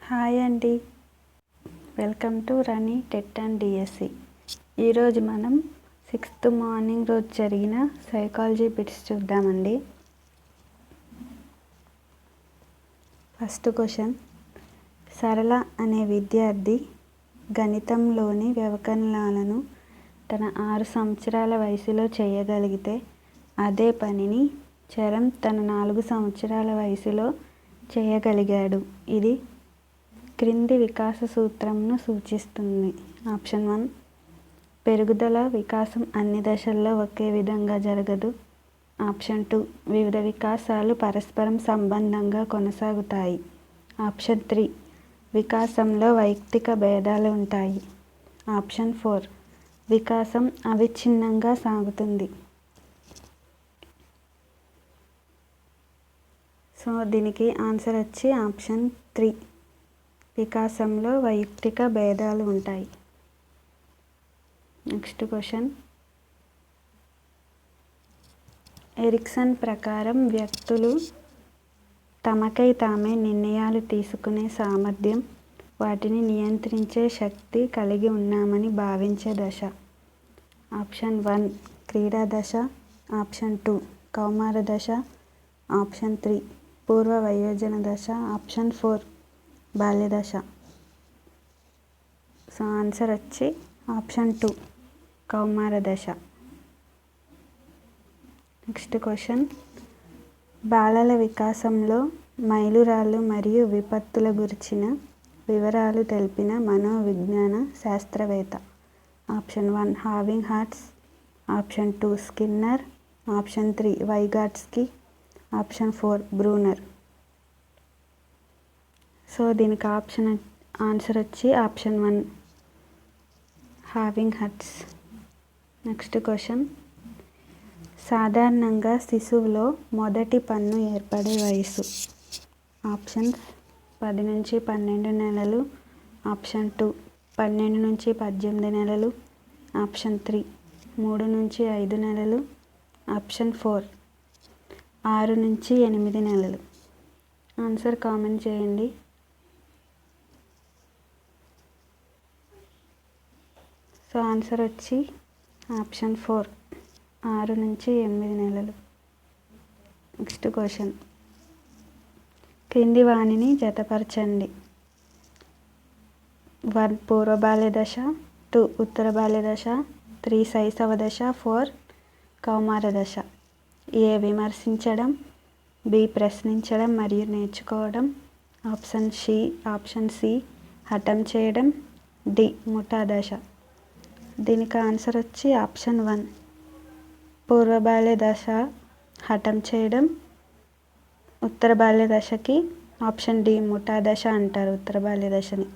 Hi అండి, welcome to Rani TET and DSC. ఈరోజు మనం 6th మార్నింగ్ రోజు జరిగిన సైకాలజీ బిట్స్ చూద్దామండి. ఫస్ట్ క్వశ్చన్, సరళ అనే విద్యార్థి గణితంలోని వ్యవకలనాలను తన 6 సంవత్సరాల వయసులో చేయగలిగితే అదే పనిని చరణ్ తన 4 సంవత్సరాల వయసులో చేయగలిగాడు. ఇది క్రింది వికాస సూత్రంను సూచిస్తుంది. ఆప్షన్ 1, పెరుగుదల వికాసం అన్ని దశల్లో ఒకే విధంగా జరగదు. ఆప్షన్ 2, వివిధ వికాసాలు పరస్పరం సంబంధంగా కొనసాగుతాయి. ఆప్షన్ 3, వికాసంలో వైయక్తిక భేదాలు ఉంటాయి. ఆప్షన్ 4, వికాసం అవిచ్ఛిన్నంగా సాగుతుంది. సో దీనికి ఆన్సర్ వచ్చి ఆప్షన్ 3, వికాసంలో వైయక్తిక భేదాలు ఉంటాయి. నెక్స్ట్ క్వశ్చన్, ఎరిక్సన్ ప్రకారం వ్యక్తులు తమకై తామే నిర్ణయాలు తీసుకునే సామర్థ్యం, వాటిని నియంత్రించే శక్తి కలిగి ఉన్నామని భావించే దశ. ఆప్షన్ 1, క్రీడా దశ. ఆప్షన్ 2, కౌమార దశ. ఆప్షన్ 3, పూర్వ వయోజన దశ. ఆప్షన్ 4, బాల్య దశ. సో ఆన్సర్ వచ్చి ఆప్షన్ 2, కౌమార దశ. నెక్స్ట్ క్వశ్చన్, బాలల వికాసంలో మైలురాళ్ళు మరియు విపత్తుల గురించిన వివరాలు తెలిపిన మనోవిజ్ఞాన శాస్త్రవేత్త. ఆప్షన్ 1, హావింగ్ హార్ట్స్. Option 2, Skinner. Option 3, Vygotsky. Option 4, Bruner. So దీనికి ఆన్సర్ వచ్చి ఆప్షన్ 1, హావింగ్ హార్ట్స్. నెక్స్ట్ క్వశ్చన్, సాధారణంగా శిశువులో మొదటి పన్ను ఏర్పడే వయసు. ఆప్షన్స్ 10 నుంచి 12 నెలలు. ఆప్షన్ 2, 12 నుంచి 18 నెలలు. ఆప్షన్ 3, 3 నుంచి 5 నెలలు. ఆప్షన్ 4, 6 నుంచి 8 నెలలు. ఆన్సర్ కామెంట్ చేయండి. సో ఆన్సర్ వచ్చి ఆప్షన్ 4, 6 నుంచి 8 నెలలు. నెక్స్ట్ క్వశ్చన్, క్రింది వాణిని జతపరచండి. 1, పూర్వ బాల్య దశ. 2, ఉత్తర బాల్య దశ. 3, శైశవ దశ. 4, కౌమార దశ. ఏ, విమర్శించడం. బి, ప్రశ్నించడం మరియు నేర్చుకోవడం. ఆప్షన్ సి, హఠం చేయడం. డి, ముఠా దశ. దీనికి ఆన్సర్ వచ్చి ఆప్షన్ 1, పూర్వ బాల్య దశ హఠం చేయడం. ఉత్తర బాల్య దశకి ఆప్షన్ డి, ముఠా దశ అంటారు ఉత్తర బాల్య దశని.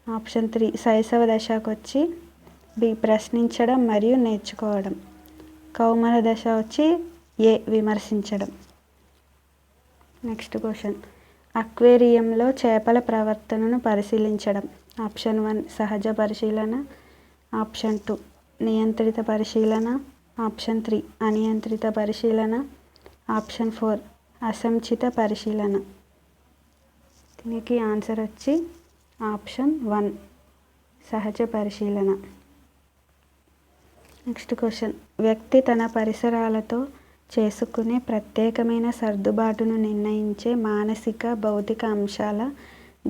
ఆప్షన్ 3, శైశవ దశకు వచ్చి బి, ప్రశ్నించడం మరియు నేర్చుకోవడం. కౌమార దశ వచ్చి ఏ, విమర్శించడం. నెక్స్ట్ క్వశ్చన్, అక్వేరియంలో చేపల ప్రవర్తనను పరిశీలించడం. ఆప్షన్ 1, సహజ పరిశీలన. ఆప్షన్ 2, నియంత్రిత పరిశీలన. ఆప్షన్ 3, అనియంత్రిత పరిశీలన. ఆప్షన్ 4, అసంచిత పరిశీలన. దీనికి ఆన్సర్ వచ్చి ఆప్షన్ 1, సహజ పరిశీలన. నెక్స్ట్ క్వశ్చన్, వ్యక్తి తన పరిసరాలతో చేసుకునే ప్రత్యేకమైన సర్దుబాటును నిర్ణయించే మానసిక భౌతిక అంశాల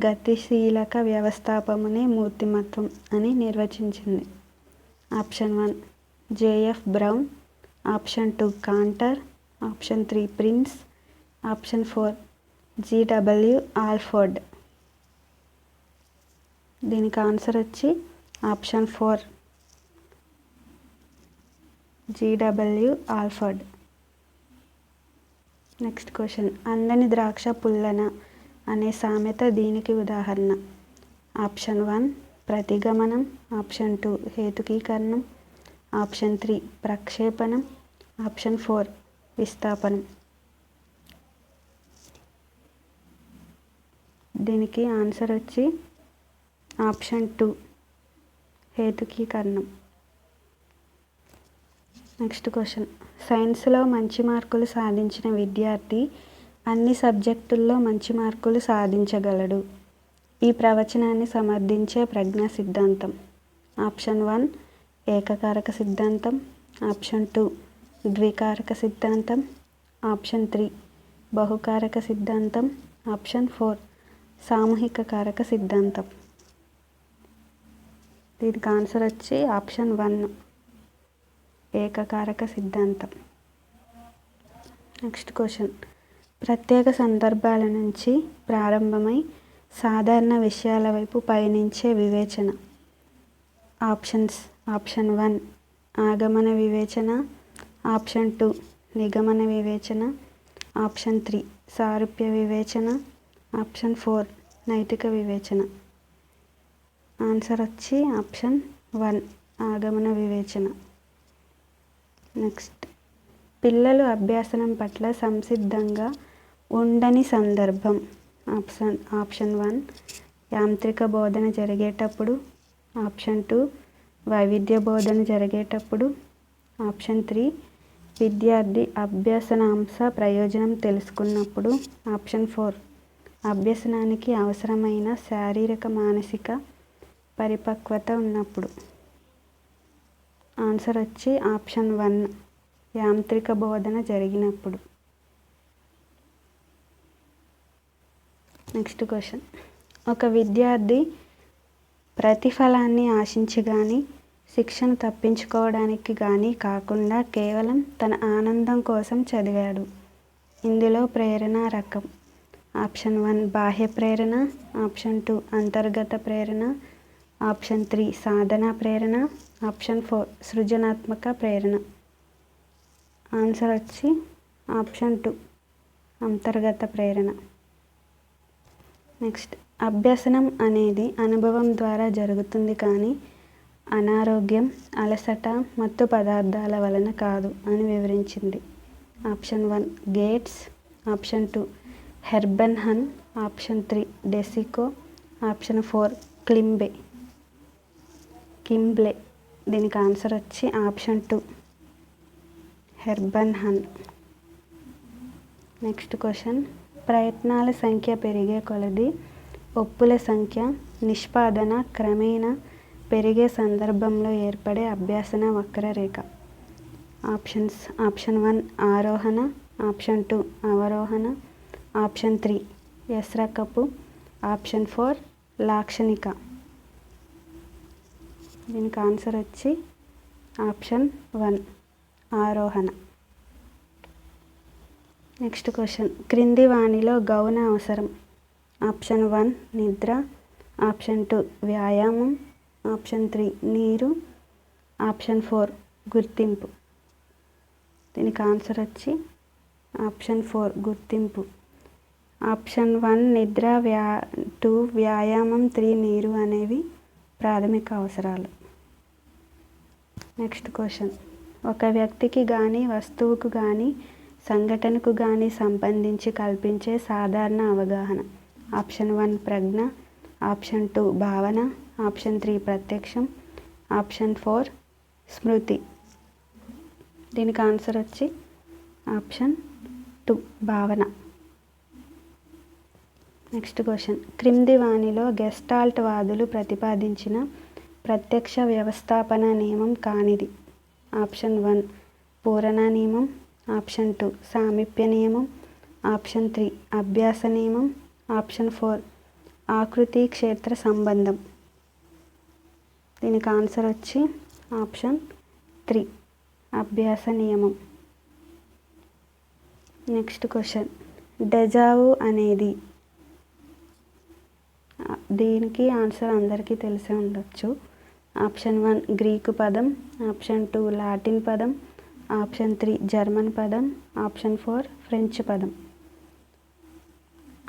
గతిశీలక వ్యవస్థాపమునే మూర్తిమత్వం అని నిర్వచించింది. Option 1, J F Brown. Option 2, Cantor. Option 3, Prince. Option 4, G W Allport. దీనికి ఆన్సర్ వచ్చి option 4, G W Allport. Next question, అందని ద్రాక్ష పుల్లన అనే సామెత దీనికి ఉదాహరణ. ఆప్షన్ 1, ప్రతిగమనం. ఆప్షన్ 2, హేతుకీకరణం. ఆప్షన్ 3, ప్రక్షేపణం. ఆప్షన్ 4, విస్థాపనం. దీనికి ఆన్సర్ వచ్చి ఆప్షన్ 2, హేతుకీకరణం. నెక్స్ట్ క్వశ్చన్, సైన్స్లో మంచి మార్కులు సాధించిన విద్యార్థి అన్ని సబ్జెక్టుల్లో మంచి మార్కులు సాధించగలడు. ఈ ప్రవచనాన్ని సమర్థించే ప్రజ్ఞా సిద్ధాంతం. ఆప్షన్ 1 ఏకకారక సిద్ధాంతం, ఆప్షన్ 2 ద్వికారక సిద్ధాంతం, ఆప్షన్ 3 బహుకారక సిద్ధాంతం, ఆప్షన్ 4 సామూహిక కారక సిద్ధాంతం. దీనికి ఆన్సర్ వచ్చి ఆప్షన్ 1 ఏకకారక సిద్ధాంతం. నెక్స్ట్ క్వశ్చన్, ప్రత్యేక సందర్భాల నుంచి ప్రారంభమై సాధారణ విషయాల వైపు పయనించే వివేచన. ఆప్షన్స్: ఆప్షన్ 1 ఆగమన వివేచన, ఆప్షన్ 2 నిగమన వివేచన, ఆప్షన్ 3 సారూప్య వివేచన, ఆప్షన్ 4 నైతిక వివేచన. ఆన్సర్ వచ్చి ఆప్షన్ 1 ఆగమన వివేచన. నెక్స్ట్, పిల్లలు అభ్యాసనం పట్ల సంసిద్ధంగా ఉండని సందర్భం. ఆప్షన్ 1 యాంత్రిక బోధన జరిగేటప్పుడు, ఆప్షన్ 2 వైవిధ్య బోధన జరిగేటప్పుడు, ఆప్షన్ 3 విద్యార్థి అభ్యసనాంశ ప్రయోజనం తెలుసుకున్నప్పుడు, ఆప్షన్ 4 అభ్యసనానికి అవసరమైన శారీరక మానసిక పరిపక్వత ఉన్నప్పుడు. ఆన్సర్ వచ్చి ఆప్షన్ 1 యాంత్రిక బోధన జరిగినప్పుడు. నెక్స్ట్ క్వశ్చన్, ఒక విద్యార్థి ప్రతిఫలాన్ని ఆశించి కానీ శిక్షను తప్పించుకోవడానికి కానీ కాకుండా కేవలం తన ఆనందం కోసం చదివాడు. ఇందులో ప్రేరణ రకం. ఆప్షన్ 1 బాహ్య ప్రేరణ, ఆప్షన్ 2 అంతర్గత ప్రేరణ, ఆప్షన్ 3 సాధన ప్రేరణ, ఆప్షన్ 4 సృజనాత్మక ప్రేరణ. ఆన్సర్ వచ్చి ఆప్షన్ 2 అంతర్గత ప్రేరణ. నెక్స్ట్, అభ్యసనం అనేది అనుభవం ద్వారా జరుగుతుంది కానీ అనారోగ్యం, అలసట, మత్తు పదార్థాల వలన కాదు అని వివరించింది. ఆప్షన్ 1 గేట్స్, ఆప్షన్ 2 హెర్బెన్హన్, ఆప్షన్ 3 డెసికో, ఆప్షన్ 4 కింబ్లే. దీనికి ఆన్సర్ వచ్చి ఆప్షన్ 2 హెర్బెన్హన్. నెక్స్ట్ క్వశ్చన్, ప్రయత్నాల సంఖ్య పెరిగే కొలది ఒప్పుల సంఖ్య నిష్పాదన క్రమేణా పెరిగే సందర్భంలో ఏర్పడే అభ్యాసన వక్రరేఖ. ఆప్షన్స్: ఆప్షన్ 1 ఆరోహణ, ఆప్షన్ 2 అవరోహణ, ఆప్షన్ 3 ఎస్ రకపు, ఆప్షన్ 4 లాక్షణిక. దీనికి ఆన్సర్ వచ్చి ఆప్షన్ 1 ఆరోహణ. నెక్స్ట్ క్వశ్చన్, క్రింది వానిలో గౌణ అవసరం. ఆప్షన్ 1 నిద్ర, ఆప్షన్ 2 వ్యాయామం, ఆప్షన్ 3 నీరు, ఆప్షన్ 4 గుర్తింపు. దీనికి ఆన్సర్ వచ్చి ఆప్షన్ 4 గుర్తింపు. ఆప్షన్ 1 నిద్ర, 2 వ్యాయామం, 3 నీరు అనేవి ప్రాథమిక అవసరాలు. నెక్స్ట్ క్వశ్చన్, ఒక వ్యక్తికి కానీ వస్తువుకు కానీ సంఘటనకు కానీ సంబంధించి కల్పించే సాధారణ అవగాహన. ఆప్షన్ 1 ప్రజ్ఞ, ఆప్షన్ 2 భావన, ఆప్షన్ 3 ప్రత్యక్షం, ఆప్షన్ 4 స్మృతి. దీనికి ఆన్సర్ వచ్చి ఆప్షన్ 2 భావన. నెక్స్ట్ క్వశ్చన్, క్రింది వానిలో గెస్టాల్ట్ వాదులు ప్రతిపాదించిన ప్రత్యక్ష వ్యవస్థాపన నియమం కానిది. ఆప్షన్ 1 పూరణ నియమం, ఆప్షన్ 2 సామీప్య నియమం, ఆప్షన్ 3 అభ్యాస నియమం, ఆప్షన్ 4 ఆకృతి క్షేత్ర సంబంధం. దీనికి ఆన్సర్ వచ్చి ఆప్షన్ 3 అభ్యాస నియమం. నెక్స్ట్ క్వశ్చన్, డెజావు అనేది. దీనికి ఆన్సర్ అందరికీ తెలిసే ఉండొచ్చు. ఆప్షన్ 1 గ్రీకు పదం, ఆప్షన్ 2 లాటిన్ పదం, ఆప్షన్ 3 జర్మన్ పదం, ఆప్షన్ 4 ఫ్రెంచ్ పదం.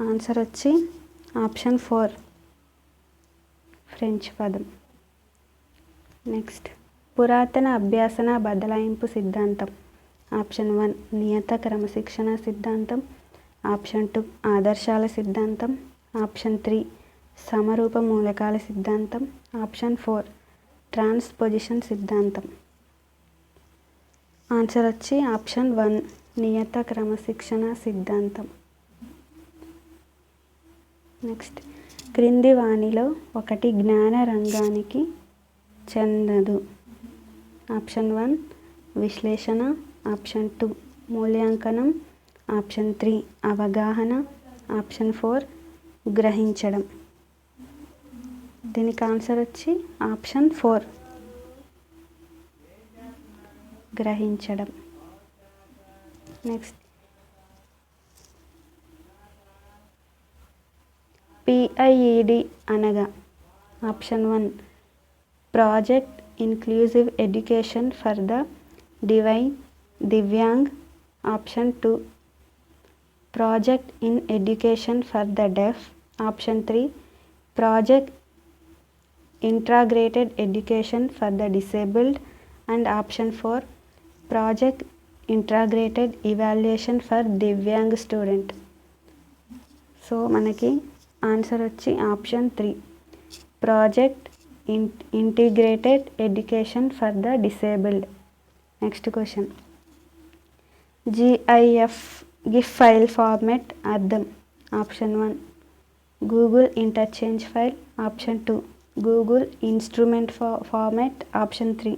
ఆన్సర్ వచ్చి ఆప్షన్ 4 ఫ్రెంచ్ పదం. నెక్స్ట్, పురాతన అభ్యాసన బదలాయింపు సిద్ధాంతం. ఆప్షన్ 1 నియత క్రమశిక్షణ సిద్ధాంతం, ఆప్షన్ 2 ఆదర్శాల సిద్ధాంతం, ఆప్షన్ 3 సమరూప మూలకాల సిద్ధాంతం, ఆప్షన్ 4 ట్రాన్స్పోజిషన్ సిద్ధాంతం. ఆన్సర్ వచ్చి ఆప్షన్ 1 నియత క్రమశిక్షణ సిద్ధాంతం. నెక్స్ట్, క్రింది వానిలో ఒకటి జ్ఞాన రంగానికి చెందదు. ఆప్షన్ 1 విశ్లేషణ, ఆప్షన్ 2 మూల్యాంకనం, ఆప్షన్ 3 అవగాహన, ఆప్షన్ 4 గ్రహించడం. దీనికి ఆన్సర్ వచ్చి ఆప్షన్ 4 గ్రహించడం. నెక్స్ట్ PIED అనగా option 1 project inclusive education for the divyang, option 2 project in education for the deaf, option 3 project integrated education for the disabled and option 4 project integrated evaluation for divyang student. So మనకి answer వచ్చి option 3 project integrated education for the disabled. Next question GIF file format అర్థం. Option 1 Google interchange file, option 2 Google instrument format, option 3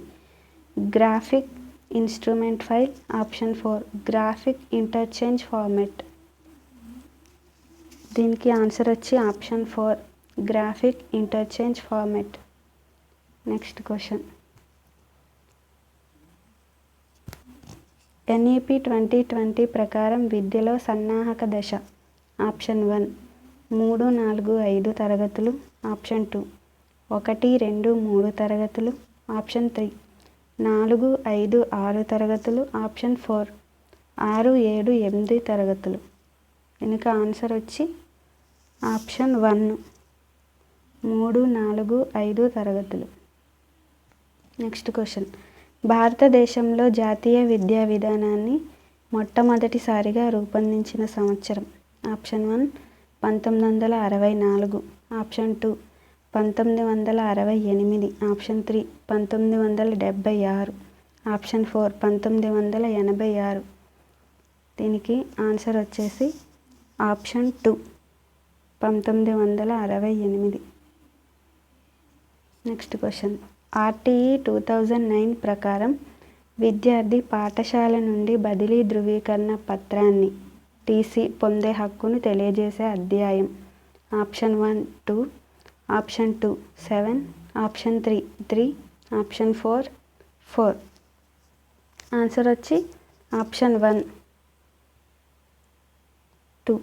graphic instrument file, option 4 graphic interchange format. దీనికి answer వచ్చి option 4 graphic interchange format. Next question NEP 2020 ప్రకారం విద్యలో సన్నాహక దశ. Option 1 3, 4, 5 తరగతులు, option 2 1, 2, 3 తరగతులు, option 3 4, 5, 6 తరగతులు, ఆప్షన్ 4 6, 7, 8 తరగతులు. దీనికి ఆన్సర్ వచ్చి ఆప్షన్ 1 3, 4, 5 తరగతులు. నెక్స్ట్ క్వశ్చన్ భారతదేశంలో జాతీయ విద్యా విధానాన్ని మొట్టమొదటిసారిగా రూపొందించిన సంవత్సరం. Option 1 1964, option 2 1968, option 3 1976, option 4 1986. దీనికి ఆన్సర్ వచ్చేసి ఆప్షన్ 2 1968. నెక్స్ట్ క్వశ్చన్ RTE 2009 ప్రకారం విద్యార్థి పాఠశాల నుండి బదిలీ ధృవీకరణ పత్రాన్ని TC పొందే హక్కును తెలియజేసే అధ్యాయం. Option 1 2, option 2 7, option 3 3, option 4 4. Answer వచ్చి ఆప్షన్ 1 2.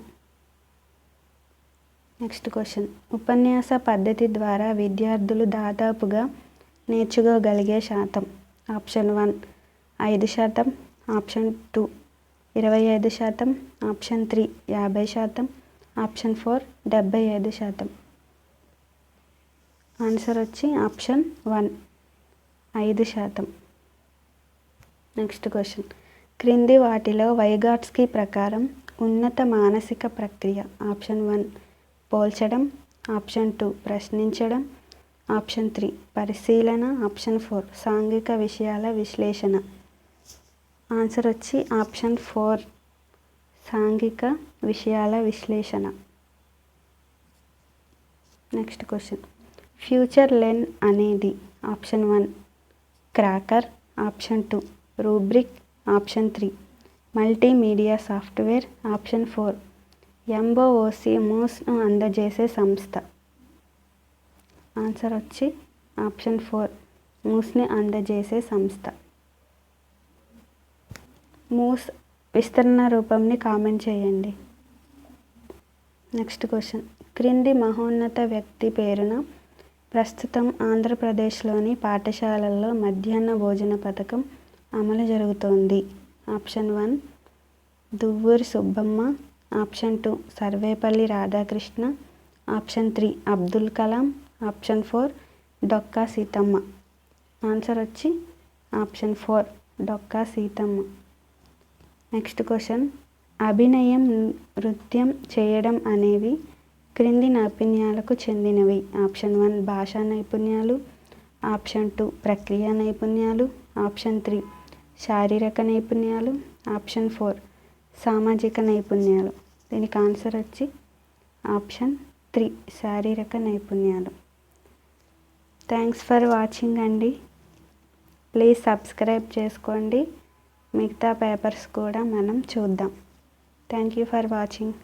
నెక్స్ట్ క్వశ్చన్ ఉపన్యాస పద్ధతి ద్వారా విద్యార్థులు దాదాపుగా నేర్చుకోగలిగే శాతం. Option 1 5%, option 2 25%, option 3 50%, option 4 75%. Answer వచ్చి ఆప్షన్ 1 5%. నెక్స్ట్ క్వశ్చన్ క్రింది వాటిలో వైగాట్స్కీ ప్రకారం ఉన్నత మానసిక ప్రక్రియ. ఆప్షన్ 1 పోల్చడం, ఆప్షన్ 2 ప్రశ్నించడం, ఆప్షన్ 3 పరిశీలన, ఆప్షన్ 4 సాంఘిక విషయాల విశ్లేషణ. ఆన్సర్ వచ్చి ఆప్షన్ 4 సాంఘిక విషయాల విశ్లేషణ. నెక్స్ట్ క్వశ్చన్ ఫ్యూచర్ లెర్న్ అనేది. Option 1 cracker, option 2 rubric, option 3 multimedia software, option 4 MOOCను అందజేసే సంస్థ. ఆన్సర్ వచ్చి ఆప్షన్ 4 మూస్ని అందజేసే సంస్థ. మూస్ విస్తరణ రూపంని కామెంట్ చేయండి. నెక్స్ట్ క్వశ్చన్ క్రింది మహోన్నత వ్యక్తి పేరున ప్రస్తుతం ఆంధ్రప్రదేశ్లోని పాఠశాలల్లో మధ్యాహ్న భోజన పథకం అమలు జరుగుతోంది. Option 1 Duvvuri Subbamma, option 2 Sarvepalli Radhakrishna, option 3 Abdul Kalam, option 4 Dokka Seethamma. Answer వచ్చి option 4 Dokka Seethamma. Next question అభినయం, నృత్యం చేయడం అనేవి క్రింది నైపుణ్యాలకు చెందినవి. ఆప్షన్ 1 భాషా నైపుణ్యాలు, ఆప్షన్ 2 ప్రక్రియ నైపుణ్యాలు, ఆప్షన్ 3 శారీరక నైపుణ్యాలు, ఆప్షన్ 4 సామాజిక నైపుణ్యాలు. దీనికి ఆన్సర్ వచ్చి ఆప్షన్ 3 శారీరక నైపుణ్యాలు. థ్యాంక్స్ ఫర్ వాచింగ్ అండి. ప్లీజ్ సబ్స్క్రైబ్ చేసుకోండి. మిగతా పేపర్స్ కూడా మనం చూద్దాం. Thank you for watching.